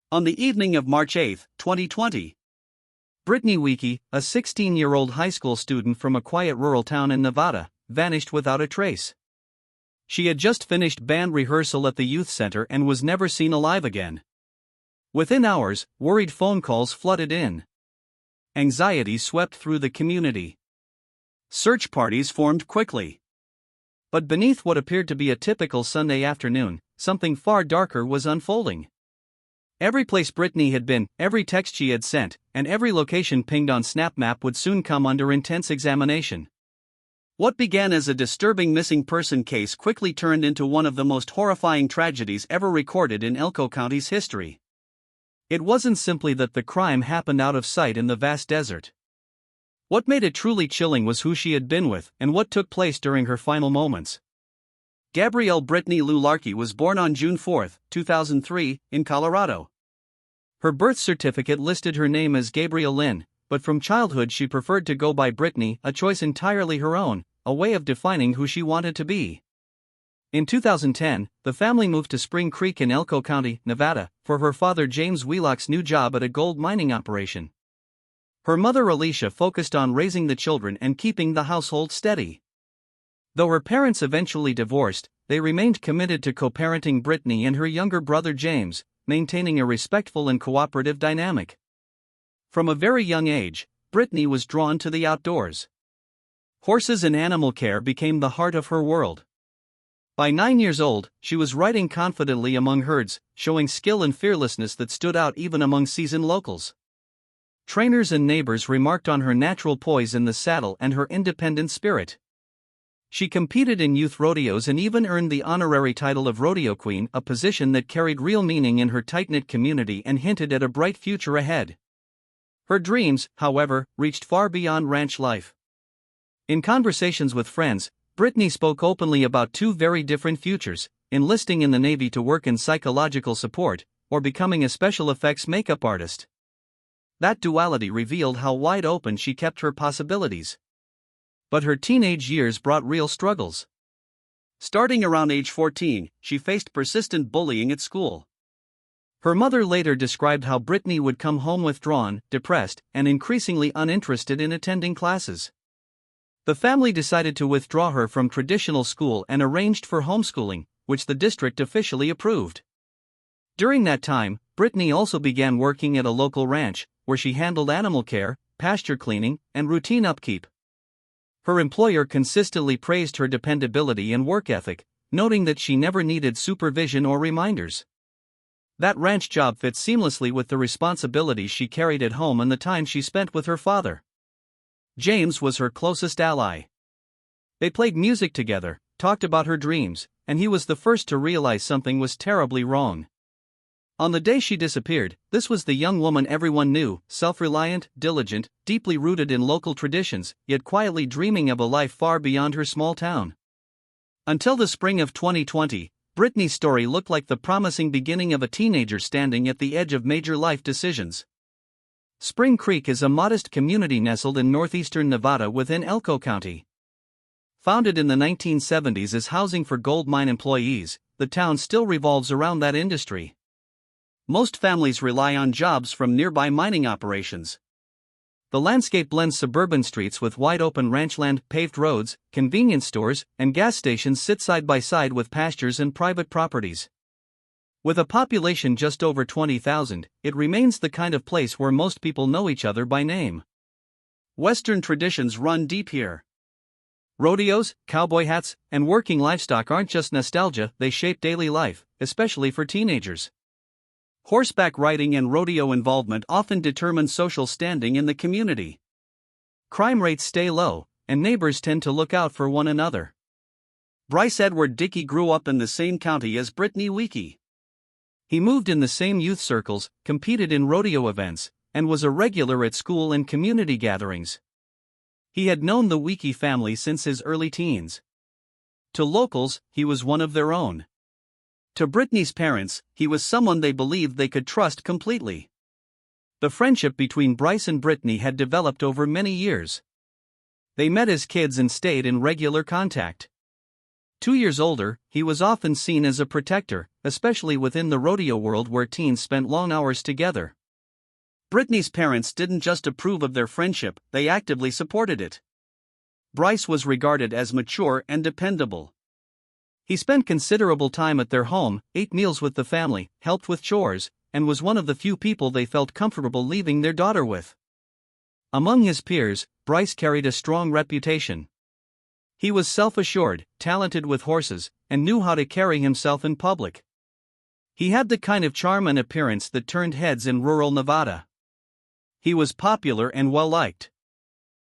On the evening of March 8, 2020, Brittany Wieke, a 16-year-old high school student from a quiet rural town in Nevada, vanished without a trace. She had just finished band rehearsal at the youth center and was never seen alive again. Within hours, worried phone calls flooded in. Anxiety swept through the community. Search parties formed quickly. But beneath what appeared to be a typical Sunday afternoon, something far darker was unfolding. Every place Brittany had been, every text she had sent, and every location pinged on SnapMap would soon come under intense examination. What began as a disturbing missing person case quickly turned into one of the most horrifying tragedies ever recorded in Elko County's history. It wasn't simply that the crime happened out of sight in the vast desert. What made it truly chilling was who she had been with and what took place during her final moments. Gabrielle Brittany Lou Larkey was born on June 4, 2003, in Colorado. Her birth certificate listed her name as Gabrielle Lynn, but from childhood she preferred to go by Brittany, a choice entirely her own, a way of defining who she wanted to be. In 2010, the family moved to Spring Creek in Elko County, Nevada, for her father James Wheelock's new job at a gold mining operation. Her mother Alicia focused on raising the children and keeping the household steady. Though her parents eventually divorced, they remained committed to co-parenting Brittany and her younger brother James, maintaining a respectful and cooperative dynamic. From a very young age, Brittany was drawn to the outdoors. Horses and animal care became the heart of her world. By 9 years old, she was riding confidently among herds, showing skill and fearlessness that stood out even among seasoned locals. Trainers and neighbors remarked on her natural poise in the saddle and her independent spirit. She competed in youth rodeos and even earned the honorary title of Rodeo Queen, a position that carried real meaning in her tight-knit community and hinted at a bright future ahead. Her dreams, however, reached far beyond ranch life. In conversations with friends, Brittany spoke openly about two very different futures: enlisting in the Navy to work in psychological support, or becoming a special effects makeup artist. That duality revealed how wide open she kept her possibilities. But her teenage years brought real struggles. Starting around age 14, she faced persistent bullying at school. Her mother later described how Brittany would come home withdrawn, depressed, and increasingly uninterested in attending classes. The family decided to withdraw her from traditional school and arranged for homeschooling, which the district officially approved. During that time, Brittany also began working at a local ranch, where she handled animal care, pasture cleaning, and routine upkeep. Her employer consistently praised her dependability and work ethic, noting that she never needed supervision or reminders. That ranch job fit seamlessly with the responsibilities she carried at home and the time she spent with her father. James was her closest ally. They played music together, talked about her dreams, and he was the first to realize something was terribly wrong. On the day she disappeared, this was the young woman everyone knew, self-reliant, diligent, deeply rooted in local traditions, yet quietly dreaming of a life far beyond her small town. Until the spring of 2020, Brittany's story looked like the promising beginning of a teenager standing at the edge of major life decisions. Spring Creek is a modest community nestled in northeastern Nevada within Elko County. Founded in the 1970s as housing for gold mine employees, the town still revolves around that industry. Most families rely on jobs from nearby mining operations. The landscape blends suburban streets with wide-open ranchland, paved roads, convenience stores, and gas stations sit side by side with pastures and private properties. With a population just over 20,000, it remains the kind of place where most people know each other by name. Western traditions run deep here. Rodeos, cowboy hats, and working livestock aren't just nostalgia, they shape daily life, especially for teenagers. Horseback riding and rodeo involvement often determine social standing in the community. Crime rates stay low, and neighbors tend to look out for one another. Bryce Edward Dickey grew up in the same county as Brittany Wieke. He moved in the same youth circles, competed in rodeo events, and was a regular at school and community gatherings. He had known the Wieke family since his early teens. To locals, he was one of their own. To Brittany's parents, he was someone they believed they could trust completely. The friendship between Bryce and Brittany had developed over many years. They met as kids and stayed in regular contact. 2 years older, he was often seen as a protector, especially within the rodeo world where teens spent long hours together. Britney's parents didn't just approve of their friendship, they actively supported it. Bryce was regarded as mature and dependable. He spent considerable time at their home, ate meals with the family, helped with chores, and was one of the few people they felt comfortable leaving their daughter with. Among his peers, Bryce carried a strong reputation. He was self-assured, talented with horses, and knew how to carry himself in public. He had the kind of charm and appearance that turned heads in rural Nevada. He was popular and well-liked.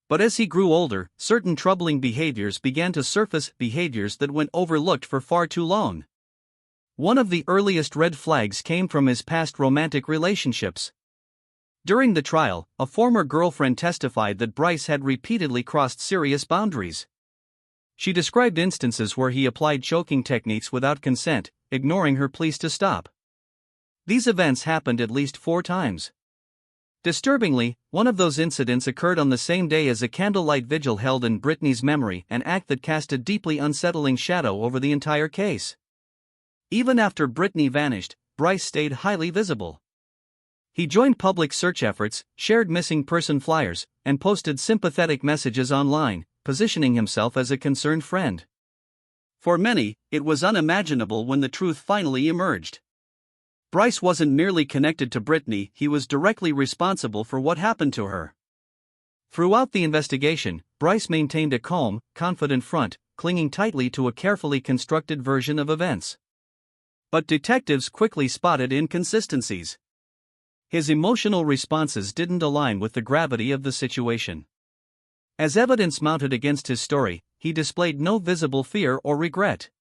But as he grew older, certain troubling behaviors began to surface, behaviors that went overlooked for far too long. One of the earliest red flags came from his past romantic relationships. During the trial, a former girlfriend testified that Bryce had repeatedly crossed serious boundaries. She described instances where he applied choking techniques without consent, ignoring her pleas to stop. These events happened at least 4 times. Disturbingly, one of those incidents occurred on the same day as a candlelight vigil held in Britney's memory, an act that cast a deeply unsettling shadow over the entire case. Even after Britney vanished, Bryce stayed highly visible. He joined public search efforts, shared missing person flyers, and posted sympathetic messages online, positioning himself as a concerned friend. For many, it was unimaginable when the truth finally emerged. Bryce wasn't merely connected to Britney, he was directly responsible for what happened to her. Throughout the investigation, Bryce maintained a calm, confident front, clinging tightly to a carefully constructed version of events. But detectives quickly spotted inconsistencies. His emotional responses didn't align with the gravity of the situation. As evidence mounted against his story, he displayed no visible fear or regret.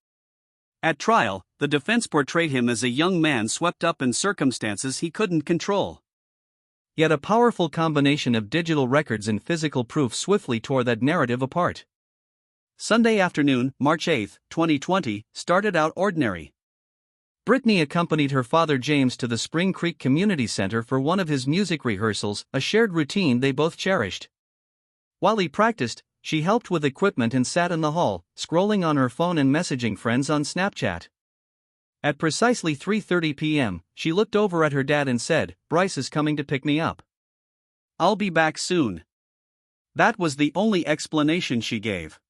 At trial, the defense portrayed him as a young man swept up in circumstances he couldn't control. Yet a powerful combination of digital records and physical proof swiftly tore that narrative apart. Sunday afternoon, March 8, 2020, started out ordinary. Britney accompanied her father James to the Spring Creek Community Center for one of his music rehearsals, a shared routine they both cherished. While he practiced, she helped with equipment and sat in the hall, scrolling on her phone and messaging friends on Snapchat. At precisely 3:30 p.m., she looked over at her dad and said, "Bryce is coming to pick me up. I'll be back soon." That was the only explanation she gave.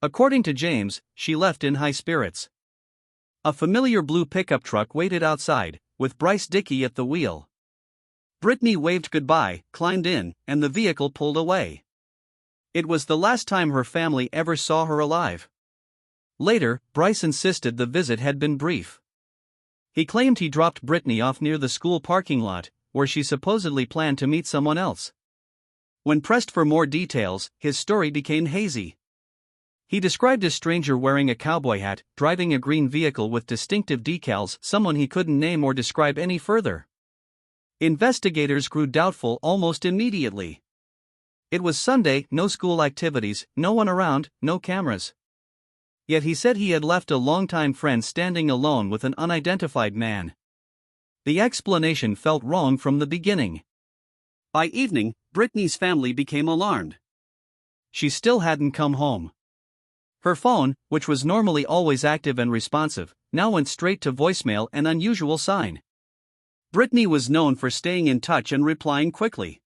According to James, she left in high spirits. A familiar blue pickup truck waited outside, with Bryce Dickey at the wheel. Britney waved goodbye, climbed in, and the vehicle pulled away. It was the last time her family ever saw her alive. Later, Bryce insisted the visit had been brief. He claimed he dropped Britney off near the school parking lot, where she supposedly planned to meet someone else. When pressed for more details, his story became hazy. He described a stranger wearing a cowboy hat, driving a green vehicle with distinctive decals, someone he couldn't name or describe any further. Investigators grew doubtful almost immediately. It was Sunday, no school activities, no one around, no cameras. Yet he said he had left a longtime friend standing alone with an unidentified man. The explanation felt wrong from the beginning. By evening, Britney's family became alarmed. She still hadn't come home. Her phone, which was normally always active and responsive, now went straight to voicemail, an unusual sign. Britney was known for staying in touch and replying quickly.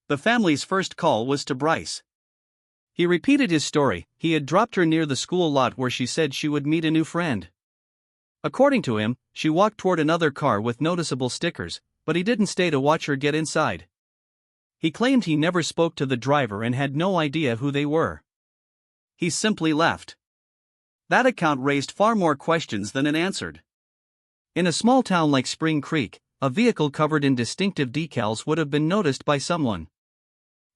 The family's first call was to Bryce. He repeated his story. He had dropped her near the school lot where she said she would meet a new friend. According to him, she walked toward another car with noticeable stickers, but he didn't stay to watch her get inside. He claimed he never spoke to the driver and had no idea who they were. He simply left. That account raised far more questions than it answered. In a small town like Spring Creek, a vehicle covered in distinctive decals would have been noticed by someone.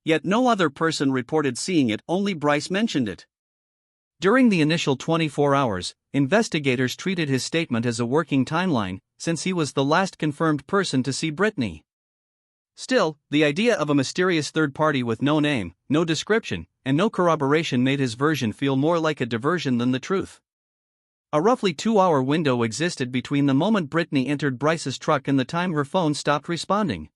Yet no other person reported seeing it, only Bryce mentioned it. During the initial 24 hours, investigators treated his statement as a working timeline, since he was the last confirmed person to see Britney. Still, the idea of a mysterious third party with no name, no description, and no corroboration made his version feel more like a diversion than the truth. A roughly 2-hour window existed between the moment Britney entered Bryce's truck and the time her phone stopped responding.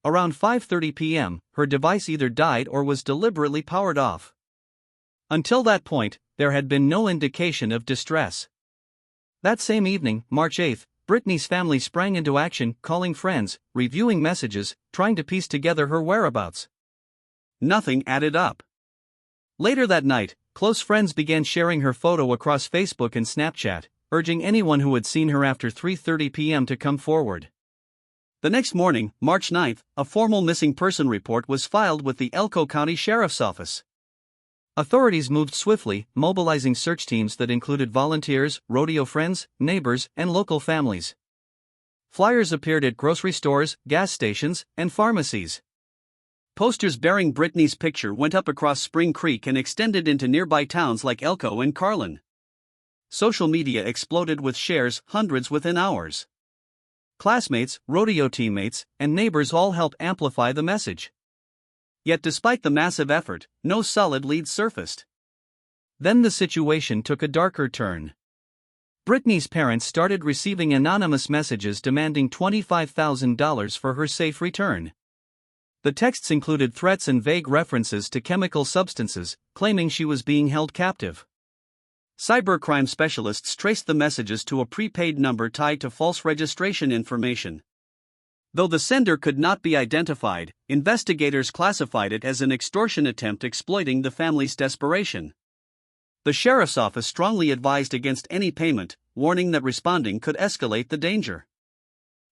Around 5:30 p.m., her device either died or was deliberately powered off. Until that point, there had been no indication of distress. That same evening, March 8, Britney's family sprang into action, calling friends, reviewing messages, trying to piece together her whereabouts. Nothing added up. Later that night, close friends began sharing her photo across Facebook and Snapchat, urging anyone who had seen her after 3:30 p.m. to come forward. The next morning, March 9, a formal missing person report was filed with the Elko County Sheriff's Office. Authorities moved swiftly, mobilizing search teams that included volunteers, rodeo friends, neighbors, and local families. Flyers appeared at grocery stores, gas stations, and pharmacies. Posters bearing Britney's picture went up across Spring Creek and extended into nearby towns like Elko and Carlin. Social media exploded with shares, hundreds within hours. Classmates, rodeo teammates, and neighbors all helped amplify the message. Yet despite the massive effort, no solid leads surfaced. Then the situation took a darker turn. Britney's parents started receiving anonymous messages demanding $25,000 for her safe return. The texts included threats and vague references to chemical substances, claiming she was being held captive. Cybercrime specialists traced the messages to a prepaid number tied to false registration information. Though the sender could not be identified, investigators classified it as an extortion attempt exploiting the family's desperation. The sheriff's office strongly advised against any payment, warning that responding could escalate the danger.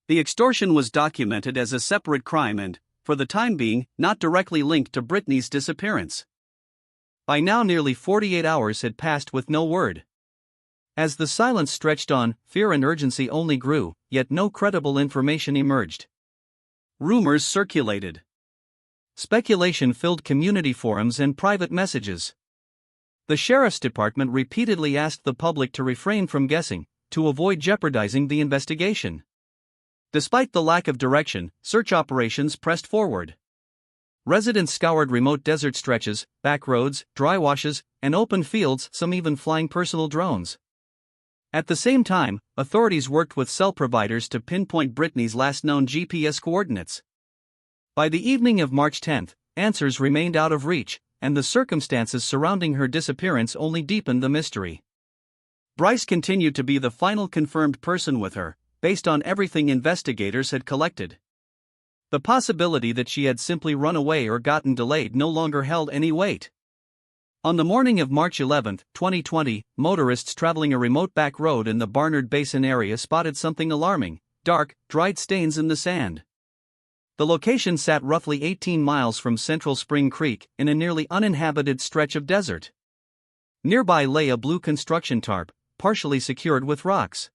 The extortion was documented as a separate crime and, for the time being, not directly linked to Britney's disappearance. By now nearly 48 hours had passed with no word. As the silence stretched on, fear and urgency only grew, yet no credible information emerged. Rumors circulated. Speculation filled community forums and private messages. The sheriff's department repeatedly asked the public to refrain from guessing, to avoid jeopardizing the investigation. Despite the lack of direction, search operations pressed forward. Residents scoured remote desert stretches, back roads, dry washes, and open fields, some even flying personal drones. At the same time, authorities worked with cell providers to pinpoint Britney's last known GPS coordinates. By the evening of March 10, answers remained out of reach, and the circumstances surrounding her disappearance only deepened the mystery. Bryce continued to be the final confirmed person with her, based on everything investigators had collected. The possibility that she had simply run away or gotten delayed no longer held any weight. On the morning of March 11, 2020, motorists traveling a remote back road in the Barnard Basin area spotted something alarming: dark, dried stains in the sand. The location sat roughly 18 miles from central Spring Creek, in a nearly uninhabited stretch of desert. Nearby lay a blue construction tarp, partially secured with rocks.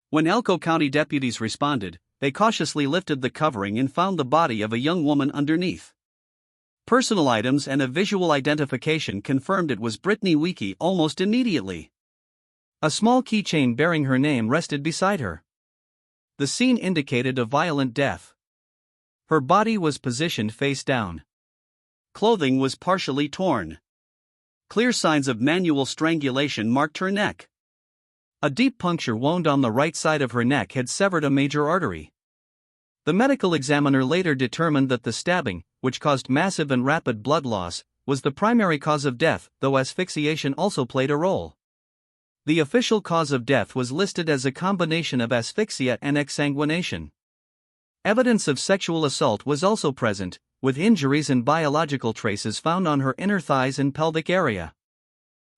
When Elko County deputies responded, they cautiously lifted the covering and found the body of a young woman underneath. Personal items and a visual identification confirmed it was Britney Weeke almost immediately. A small keychain bearing her name rested beside her. The scene indicated a violent death. Her body was positioned face down. Clothing was partially torn. Clear signs of manual strangulation marked her neck. A deep puncture wound on the right side of her neck had severed a major artery. The medical examiner later determined that the stabbing, which caused massive and rapid blood loss, was the primary cause of death, though asphyxiation also played a role. The official cause of death was listed as a combination of asphyxia and exsanguination. Evidence of sexual assault was also present, with injuries and biological traces found on her inner thighs and pelvic area.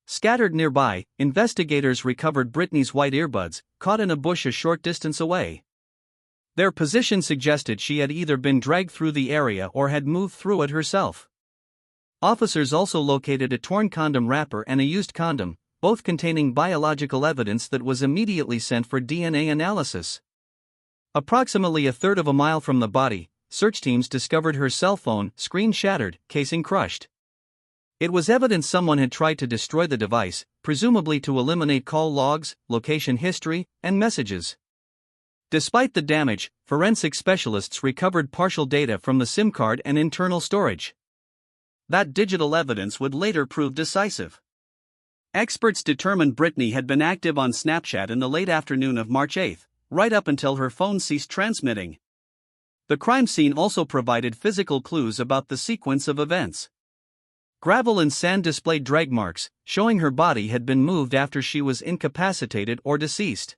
Scattered nearby, investigators recovered Britney's white earbuds, caught in a bush a short distance away. Their position suggested she had either been dragged through the area or had moved through it herself. Officers also located a torn condom wrapper and a used condom, both containing biological evidence that was immediately sent for DNA analysis. Approximately a third of a mile from the body, search teams discovered her cell phone, screen shattered, casing crushed. It was evidence someone had tried to destroy the device, presumably to eliminate call logs, location history, and messages. Despite the damage, forensic specialists recovered partial data from the SIM card and internal storage. That digital evidence would later prove decisive. Experts determined Britney had been active on Snapchat in the late afternoon of March 8, right up until her phone ceased transmitting. The crime scene also provided physical clues about the sequence of events. Gravel and sand displayed drag marks, showing her body had been moved after she was incapacitated or deceased.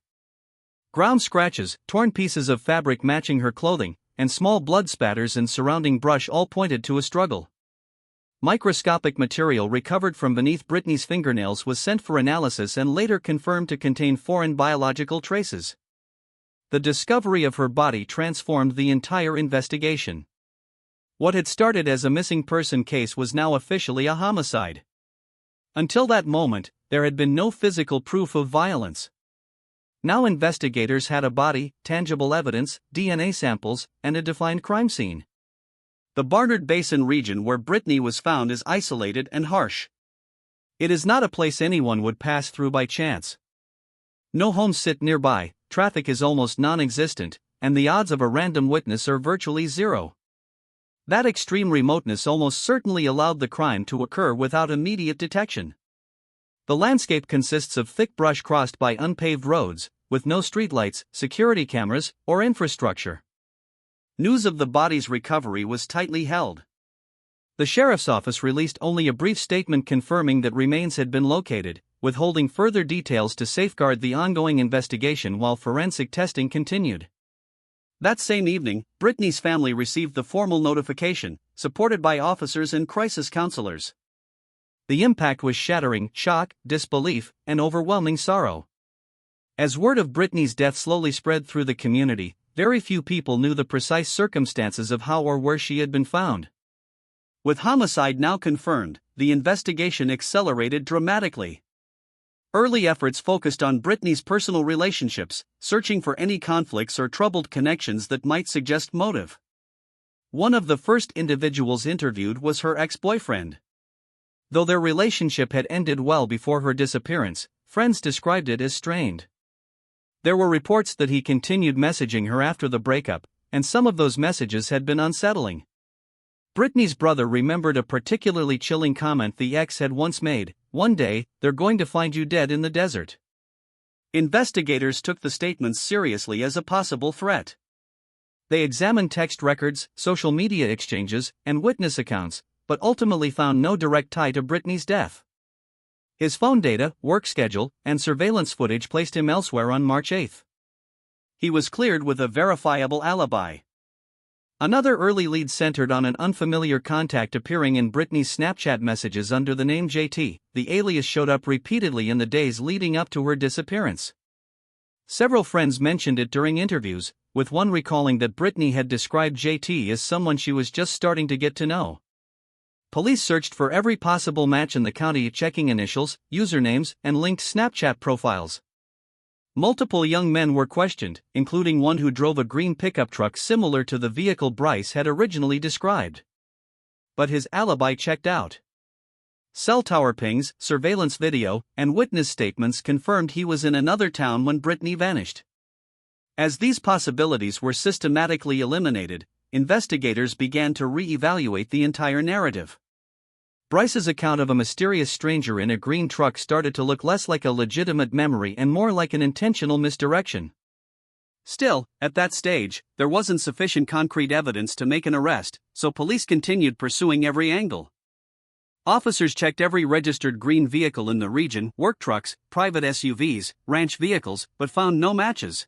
Ground scratches, torn pieces of fabric matching her clothing, and small blood spatters and surrounding brush all pointed to a struggle. Microscopic material recovered from beneath Britney's fingernails was sent for analysis and later confirmed to contain foreign biological traces. The discovery of her body transformed the entire investigation. What had started as a missing person case was now officially a homicide. Until that moment, there had been no physical proof of violence. Now investigators had a body, tangible evidence, DNA samples, and a defined crime scene. The Barnard Basin region where Britney was found is isolated and harsh. It is not a place anyone would pass through by chance. No homes sit nearby, traffic is almost non-existent, and the odds of a random witness are virtually zero. That extreme remoteness almost certainly allowed the crime to occur without immediate detection. The landscape consists of thick brush crossed by unpaved roads, with no streetlights, security cameras, or infrastructure. News of the body's recovery was tightly held. The sheriff's office released only a brief statement confirming that remains had been located, withholding further details to safeguard the ongoing investigation while forensic testing continued. That same evening, Britney's family received the formal notification, supported by officers and crisis counselors. The impact was shattering: shock, disbelief, and overwhelming sorrow. As word of Britney's death slowly spread through the community, very few people knew the precise circumstances of how or where she had been found. With homicide now confirmed, the investigation accelerated dramatically. Early efforts focused on Britney's personal relationships, searching for any conflicts or troubled connections that might suggest motive. One of the first individuals interviewed was her ex-boyfriend. Though their relationship had ended well before her disappearance, friends described it as strained. There were reports that he continued messaging her after the breakup, and some of those messages had been unsettling. Britney's brother remembered a particularly chilling comment the ex had once made: "One day, they're going to find you dead in the desert." Investigators took the statements seriously as a possible threat. They examined text records, social media exchanges, and witness accounts, but ultimately found no direct tie to Britney's death. His phone data, work schedule, and surveillance footage placed him elsewhere on March 8. He was cleared with a verifiable alibi. Another early lead centered on an unfamiliar contact appearing in Britney's Snapchat messages under the name JT. The alias showed up repeatedly in the days leading up to her disappearance. Several friends mentioned it during interviews, with one recalling that Britney had described JT as someone she was just starting to get to know. Police searched for every possible match in the county, checking initials, usernames, and linked Snapchat profiles. Multiple young men were questioned, including one who drove a green pickup truck similar to the vehicle Bryce had originally described. But his alibi checked out. Cell tower pings, surveillance video, and witness statements confirmed he was in another town when Britney vanished. As these possibilities were systematically eliminated, investigators began to re-evaluate the entire narrative. Bryce's account of a mysterious stranger in a green truck started to look less like a legitimate memory and more like an intentional misdirection. Still, at that stage, there wasn't sufficient concrete evidence to make an arrest, so police continued pursuing every angle. Officers checked every registered green vehicle in the region, work trucks, private SUVs, ranch vehicles, but found no matches.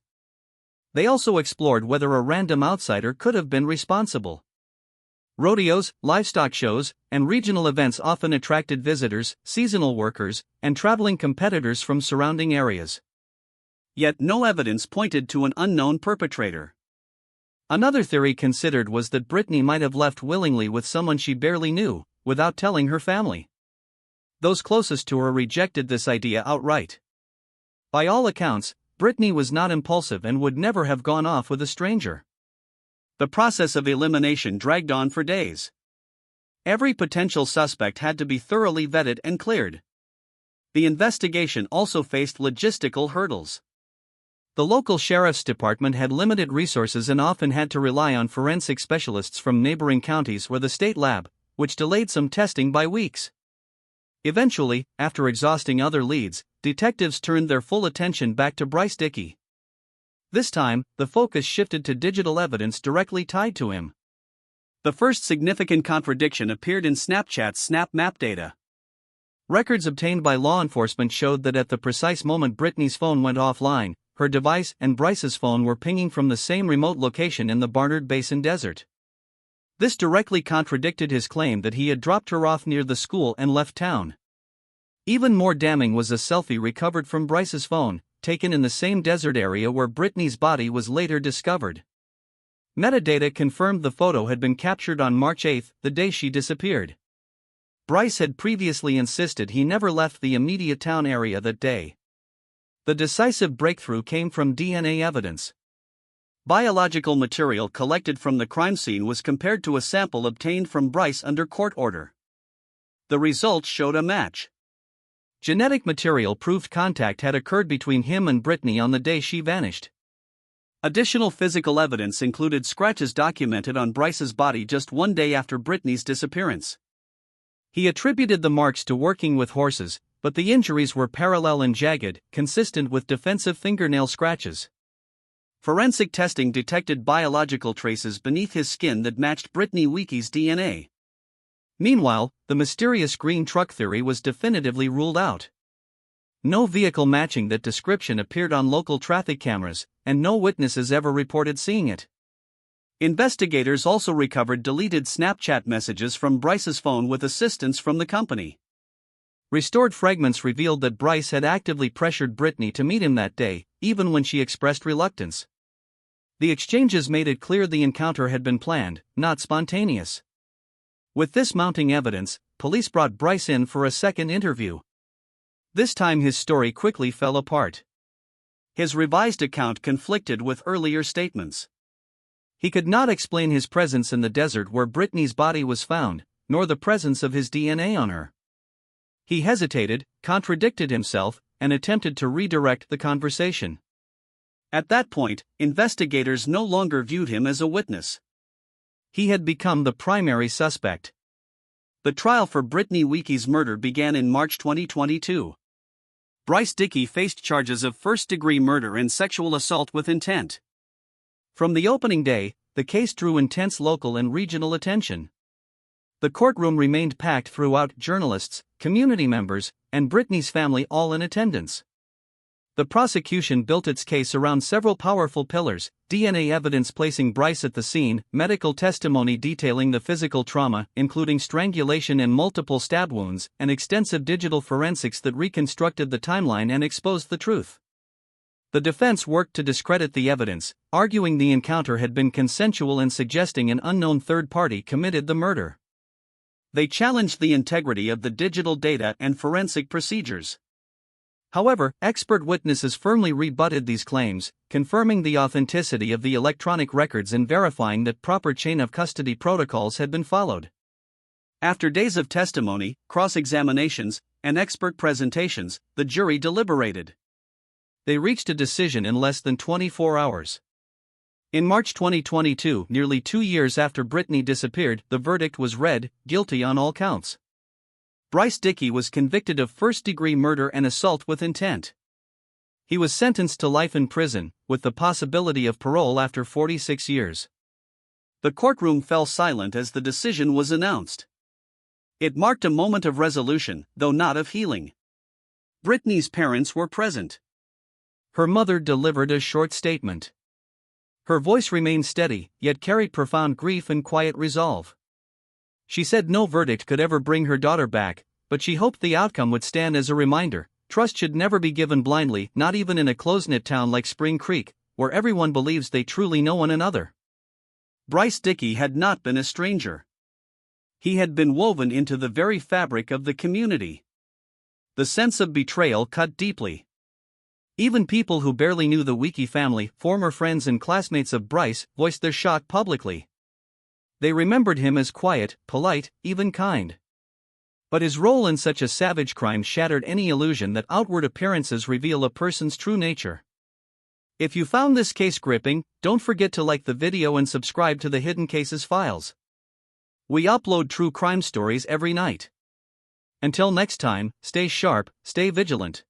They also explored whether a random outsider could have been responsible. Rodeos, livestock shows, and regional events often attracted visitors, seasonal workers, and traveling competitors from surrounding areas. Yet no evidence pointed to an unknown perpetrator. Another theory considered was that Britney might have left willingly with someone she barely knew, without telling her family. Those closest to her rejected this idea outright. By all accounts, Britney was not impulsive and would never have gone off with a stranger. The process of elimination dragged on for days. Every potential suspect had to be thoroughly vetted and cleared. The investigation also faced logistical hurdles. The local sheriff's department had limited resources and often had to rely on forensic specialists from neighboring counties or the state lab, which delayed some testing by weeks. Eventually, after exhausting other leads, detectives turned their full attention back to Bryce Dickey. This time, the focus shifted to digital evidence directly tied to him. The first significant contradiction appeared in Snapchat's Snap Map data. Records obtained by law enforcement showed that at the precise moment Britney's phone went offline, her device and Bryce's phone were pinging from the same remote location in the Barnard Basin Desert. This directly contradicted his claim that he had dropped her off near the school and left town. Even more damning was a selfie recovered from Bryce's phone, taken in the same desert area where Britney's body was later discovered. Metadata confirmed the photo had been captured on March 8, the day she disappeared. Bryce had previously insisted he never left the immediate town area that day. The decisive breakthrough came from DNA evidence. Biological material collected from the crime scene was compared to a sample obtained from Bryce under court order. The results showed a match. Genetic material proved contact had occurred between him and Britney on the day she vanished. Additional physical evidence included scratches documented on Bryce's body just one day after Britney's disappearance. He attributed the marks to working with horses, but the injuries were parallel and jagged, consistent with defensive fingernail scratches. Forensic testing detected biological traces beneath his skin that matched Brittany Wiecke's DNA. Meanwhile, the mysterious green truck theory was definitively ruled out. No vehicle matching that description appeared on local traffic cameras, and no witnesses ever reported seeing it. Investigators also recovered deleted Snapchat messages from Bryce's phone with assistance from the company. Restored fragments revealed that Bryce had actively pressured Britney to meet him that day, even when she expressed reluctance. The exchanges made it clear the encounter had been planned, not spontaneous. With this mounting evidence, police brought Bryce in for a second interview. This time his story quickly fell apart. His revised account conflicted with earlier statements. He could not explain his presence in the desert where Britney's body was found, nor the presence of his DNA on her. He hesitated, contradicted himself, and attempted to redirect the conversation. At that point, investigators no longer viewed him as a witness. He had become the primary suspect. The trial for Brittany Wiecke's murder began in March 2022. Bryce Dickey faced charges of first-degree murder and sexual assault with intent. From the opening day, the case drew intense local and regional attention. The courtroom remained packed throughout, journalists, community members, and Britney's family all in attendance. The prosecution built its case around several powerful pillars: DNA evidence placing Bryce at the scene, medical testimony detailing the physical trauma, including strangulation and multiple stab wounds, and extensive digital forensics that reconstructed the timeline and exposed the truth. The defense worked to discredit the evidence, arguing the encounter had been consensual and suggesting an unknown third party committed the murder. They challenged the integrity of the digital data and forensic procedures. However, expert witnesses firmly rebutted these claims, confirming the authenticity of the electronic records and verifying that proper chain of custody protocols had been followed. After days of testimony, cross-examinations, and expert presentations, the jury deliberated. They reached a decision in less than 24 hours. In March 2022, nearly 2 years after Britney disappeared, the verdict was read: guilty on all counts. Bryce Dickey was convicted of first-degree murder and assault with intent. He was sentenced to life in prison, with the possibility of parole after 46 years. The courtroom fell silent as the decision was announced. It marked a moment of resolution, though not of healing. Britney's parents were present. Her mother delivered a short statement. Her voice remained steady, yet carried profound grief and quiet resolve. She said no verdict could ever bring her daughter back, but she hoped the outcome would stand as a reminder: trust should never be given blindly, not even in a close-knit town like Spring Creek, where everyone believes they truly know one another. Bryce Dickey had not been a stranger. He had been woven into the very fabric of the community. The sense of betrayal cut deeply. Even people who barely knew the Wiecke family, former friends and classmates of Bryce, voiced their shock publicly. They remembered him as quiet, polite, even kind. But his role in such a savage crime shattered any illusion that outward appearances reveal a person's true nature. If you found this case gripping, don't forget to like the video and subscribe to the Hidden Cases Files. We upload true crime stories every night. Until next time, stay sharp, stay vigilant.